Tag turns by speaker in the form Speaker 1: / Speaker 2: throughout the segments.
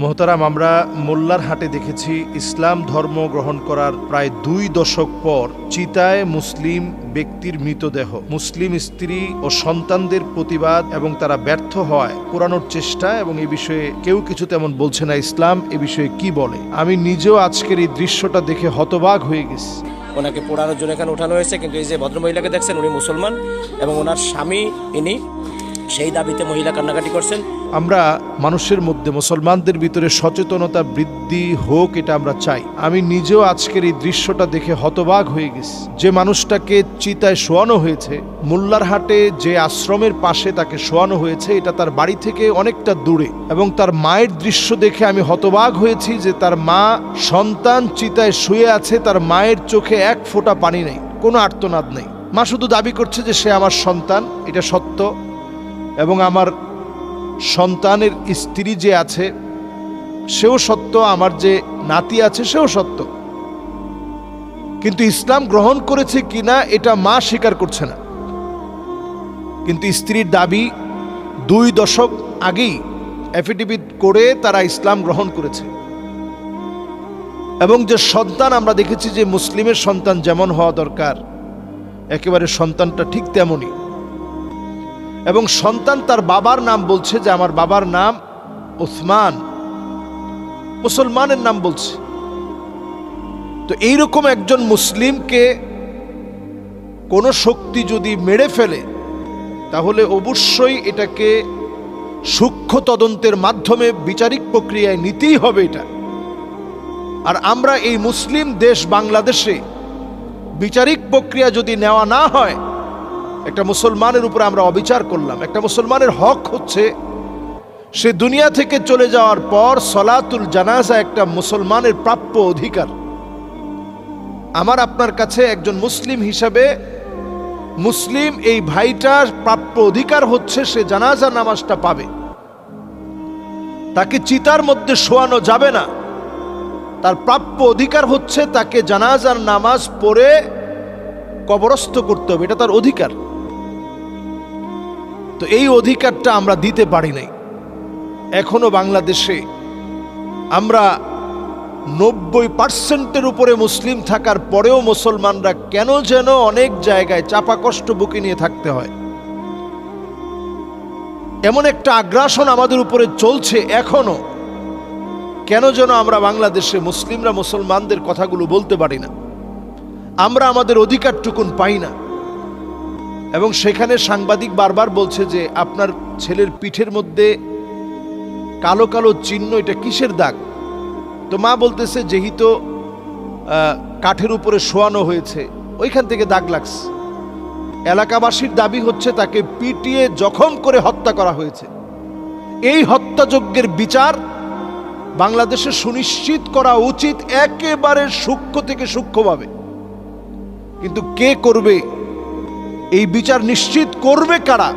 Speaker 1: মোহতারাম, আমরা মোল্লার হাটে দেখেছি ইসলাম ধর্ম গ্রহণ করার প্রায় 2 দশক পর চিতায় মুসলিম ব্যক্তির মৃতদেহ, মুসলিম স্ত্রী ও সন্তানদের প্রতিবাদ এবং তারা ব্যর্থ হয় পোড়ানোর চেষ্টা, এবং এই বিষয়ে কেউ কিছু তেমন বলছে না। ইসলাম এ বিষয়ে কি বলে? আমি নিজেও আজকের এই দৃশ্যটা দেখে হতবাক হয়ে গেছি।
Speaker 2: ওনাকে পোড়ানোর জন্য এখানে উঠানো হয়েছে, কিন্তু এই যে ভদ্রমহিলাকে দেখছেন উনি মুসলমান এবং ওনার স্বামী ইনি সেই দাবিতে মহিলা কান্নাকাটি করছেন।
Speaker 1: আমরা মানুষের মধ্যে, মুসলমানদের ভিতরে সচেতনতা বৃদ্ধি হোক, এটা আমরা চাই। আমি নিজেও আজকের এই দৃশ্যটা দেখে হতবাক হয়ে গেছি। যে মানুষটাকে চিতায় শোয়ানো হয়েছে, মোল্লার হাটে যে আশ্রমের পাশে তাকে শোয়ানো হয়েছে, এটা তার বাড়ি থেকে অনেকটা দূরে, এবং তার মায়ের দৃশ্য দেখে আমি হতবাক হয়েছি যে তার মা সন্তান চিতায় শুয়ে আছে, তার মায়ের চোখে এক ফোঁটা পানি নেই, কোনো আর্তনাদ নেই। মা শুধু দাবি করছে যে সে আমার সন্তান, এটা সত্য, এবং আমার সন্তানের স্ত্রী যে আছে সেও সত্য, আমার যে নাতি আছে সেও সত্য। কিন্তু ইসলাম গ্রহণ করেছে কিনা এটা মা স্বীকার করছে না। কিন্তু স্ত্রীর দাবি 2 দশক আগেই এফিডেভিট করে তারা ইসলাম গ্রহণ করেছে, এবং যে সন্তান আমরা দেখেছি যে মুসলিমের সন্তান যেমন হওয়া দরকার, একেবারে সন্তানটা ঠিক তেমনই। এবং সন্তান তার বাবার নাম বলছে যে আমার বাবার নাম উসমান, মুসলমানের নাম বলছে। তো এইরকম একজন মুসলিমকে কোনো শক্তি যদি মেরে ফেলে, তাহলে অবশ্যই এটাকে সূক্ষ্ম তদন্তের মাধ্যমে বিচারিক প্রক্রিয়ায় নিতেই হবে এটা। আর আমরা এই মুসলিম দেশ বাংলাদেশে বিচারিক প্রক্রিয়া যদি নেওয়া না হয়, একটা মুসলমানের উপরে আমরা অবিচার করলাম। একটা মুসলমানের হক হচ্ছে সে দুনিয়া থেকে চলে যাওয়ার পর সলাতুল জানাজা একটা মুসলমানের প্রাপ্য অধিকার। আমার আপনার কাছে একজন মুসলিম হিসাবে মুসলিম এই ভাইটার প্রাপ্য অধিকার হচ্ছে সে জানাজা নামাজটা পাবে। তাকে চিতার মধ্যে শোয়ানো যাবে না, তার প্রাপ্য অধিকার হচ্ছে তাকে জানাজার নামাজ পড়ে কবরস্থ করতে হবে, এটা তার অধিকার। তো এই অধিকারটা আমরা দিতে পারি নাই। এখনো বাংলাদেশে আমরা 90% উপরে মুসলিম থাকার পরেও মুসলমানরা কেন যেন অনেক জায়গায় চাপা কষ্ট বুকে নিয়ে থাকতে হয়। এমন একটা আগ্রাসন আমাদের উপরে চলছে এখনো, কেন যেন আমরা বাংলাদেশে মুসলিমরা মুসলমানদের কথাগুলো বলতে পারি না, আমরা আমাদের অধিকারটুকুন পাই না। এবং সেখানে সাংবাদিক বারবার বলছে যে আপনার ছেলের পিঠের মধ্যে কালো কালো চিহ্ন, এটা কিসের দাগ? তো মা বলতেছে যেহেতু কাঠের উপরে শোয়ানো হয়েছে ওইখান থেকে দাগ লাগছে। এলাকাবাসীর দাবি হচ্ছে তাকে পিটিয়ে জখম করে হত্যা করা হয়েছে। এই হত্যাযজ্ঞের বিচার বাংলাদেশে সুনিশ্চিত করা উচিত একেবারে সূক্ষ্ম থেকে সূক্ষ্মভাবে। কিন্তু কে করবে এই বিচার? নিশ্চিত করবে কারা?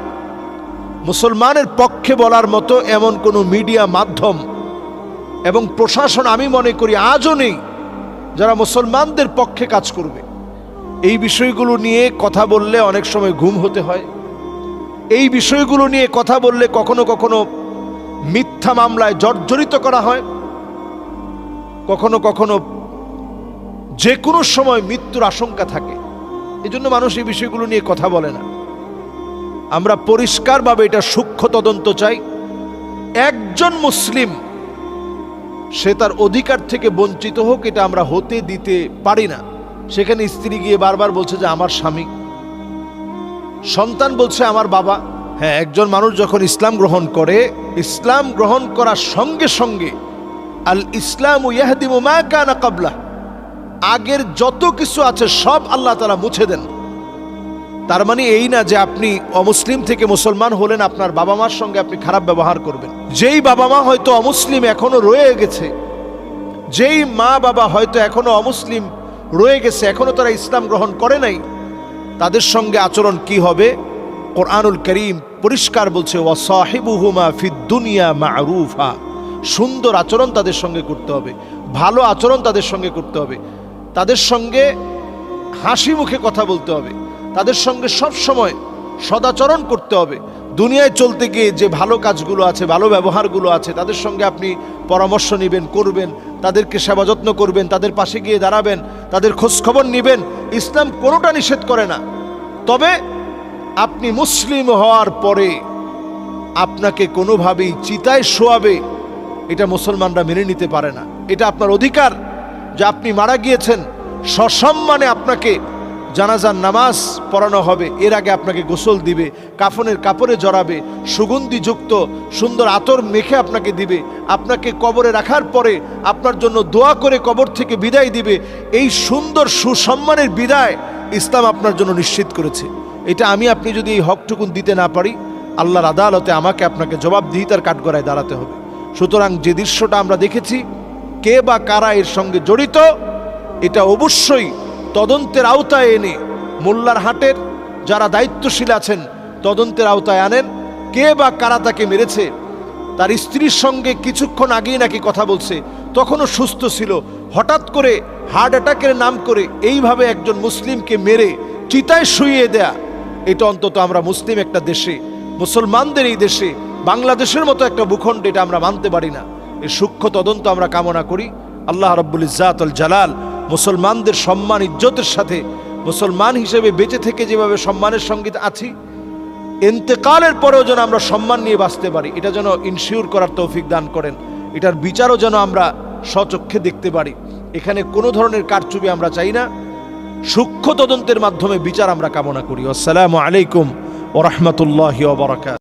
Speaker 1: মুসলমানের পক্ষে বলার মতো এমন কোনো মিডিয়া মাধ্যম এবং প্রশাসন আমি মনে করি আজও নেই যারা মুসলমানদের পক্ষে কাজ করবে। এই বিষয়গুলো নিয়ে কথা বললে অনেক সময় ঘুম হতে হয়। এই বিষয়গুলো নিয়ে কথা বললে কখনো কখনো মিথ্যা মামলায় জর্জরিত করা হয়, কখনো কখনো যে কোনো সময় মৃত্যুর আশঙ্কা থাকে। এজন্য মানুষ এই বিষয়গুলো নিয়ে কথা বলে না। আমরা পরিষ্কারভাবে এটা সূক্ষ্ম তদন্ত চাই। একজন মুসলিম সে তার অধিকার থেকে বঞ্চিত হোক, এটা আমরা হতে দিতে পারি না। সেখানে স্ত্রী গিয়ে বারবার বলছে যে আমার স্বামী, সন্তান বলছে আমার বাবা। হ্যাঁ, একজন মানুষ যখন ইসলাম গ্রহণ করে, ইসলাম গ্রহণ করার সঙ্গে সঙ্গে আল ইসলামু ইয়াহদিমু মা কানা ক্বাবলা, আগের যত কিছু আছে সব আল্লাহ তাআলা মুছে দেন। তার মানে এই না যে আপনি অমুসলিম থেকে মুসলমান হলেন, আপনার বাবা মার সঙ্গে আপনি খারাপ ব্যবহার করবেন। যেই বাবা মা হয়তো অমুসলিম এখনো রয়ে গেছে, যেই মা বাবা হয়তো এখনো অমুসলিম রয়ে গেছে, এখনো তারা ইসলাম গ্রহণ করে নাই, তাদের সঙ্গে আচরণ কি হবে? কোরআনুল কারীম পরিষ্কার বলছে ওয়াসাহিবুহুমা ফিদ দুনিয়া মা'রুফা, সুন্দর আচরণ তাদের সঙ্গে করতে হবে, ভালো আচরণ তাদের সঙ্গে করতে হবে, তাদের সঙ্গে হাসি মুখে কথা বলতে হবে, তাদের সঙ্গে সব সময় সদাচরণ করতে হবে, দুনিয়ায় চলতে গিয়ে যে ভালো কাজগুলো আছে, ভালো ব্যবহারগুলো আছে, তাদের সঙ্গে আপনি পরামর্শ নেবেন, করবেন, তাদেরকে সেবা যত্ন করবেন, তাদের পাশে গিয়ে দাঁড়াবেন, তাদের খোঁজখবর নেবেন। ইসলাম কোনোটা নিষেধ করে না। তবে আপনি মুসলিম হওয়ার পরে আপনাকে কোনোভাবেই চিতায় শোয়াবে, এটা মুসলমানরা মেনে নিতে পারে না। এটা আপনার অধিকার যে আপনি মারা গিয়েছেন, সসম্মানে আপনাকে জানাজার নামাজ পড়ানো হবে, এর আগে আপনাকে গোসল দিবে, কাফনের কাপড়ে জড়াবে, সুগন্ধিযুক্ত সুন্দর আতর মেখে আপনাকে দিবে, আপনাকে কবরে রাখার পরে আপনার জন্য দোয়া করে কবর থেকে বিদায় দিবে। এই সুন্দর সুসম্মানের বিদায় ইসলাম আপনার জন্য নিশ্চিত করেছে। এটা আমি আপনি যদি এই হকটুকুন দিতে না পারি, আল্লাহর আদালতে আমাকে আপনাকে জবাবদিহিতার কাঠগড়ায় দাঁড়াতে হবে। সুতরাং যে দৃশ্যটা আমরা দেখেছি, কে বা কারা এর সঙ্গে জড়িত, এটা অবশ্যই তদন্তের আওতায় এনে মোল্লার হাটের যারা দায়িত্বশীল আছেন তদন্তের আওতায় আনেন। কে বা কারা তাকে মেরেছে, তার স্ত্রীর সঙ্গে কিছুক্ষণ আগেই নাকি কথা বলছে, তখনও সুস্থ ছিল, হঠাৎ করে হার্ট অ্যাটাকের নাম করে এইভাবে একজন মুসলিমকে মেরে চিতায় শুইয়ে দেয়া, এটা অন্তত আমরা মুসলিম একটা দেশে, মুসলমানদের এই দেশে, বাংলাদেশের মতো একটা ভূখণ্ডে এটা আমরা মানতে পারি না। এই সূক্ষ্ম তদন্ত আমরা কামনা করি। আল্লাহ রাব্বুল ইজ্জাতুল জালাল মুসলমানদের সম্মান ইজ্জতের সাথে মুসলমান হিসেবে বেঁচে থেকে যেভাবে সম্মানের সঙ্গে আছি, ইন্তেকালের পরেও যেন আমরা সম্মান নিয়ে বাঁচতে পারি, এটা যেন ইনশিওর করার তৌফিক দান করেন। এটার বিচারও যেন আমরা স্বচক্ষে দেখতে পারি। এখানে কোনো ধরনের কারচুপি আমরা চাই না, সূক্ষ্ম তদন্তের মাধ্যমে বিচার আমরা কামনা করি। আসসালামু আলাইকুম ওয়া রাহমাতুল্লাহি ওয়া বারাকাতুহু।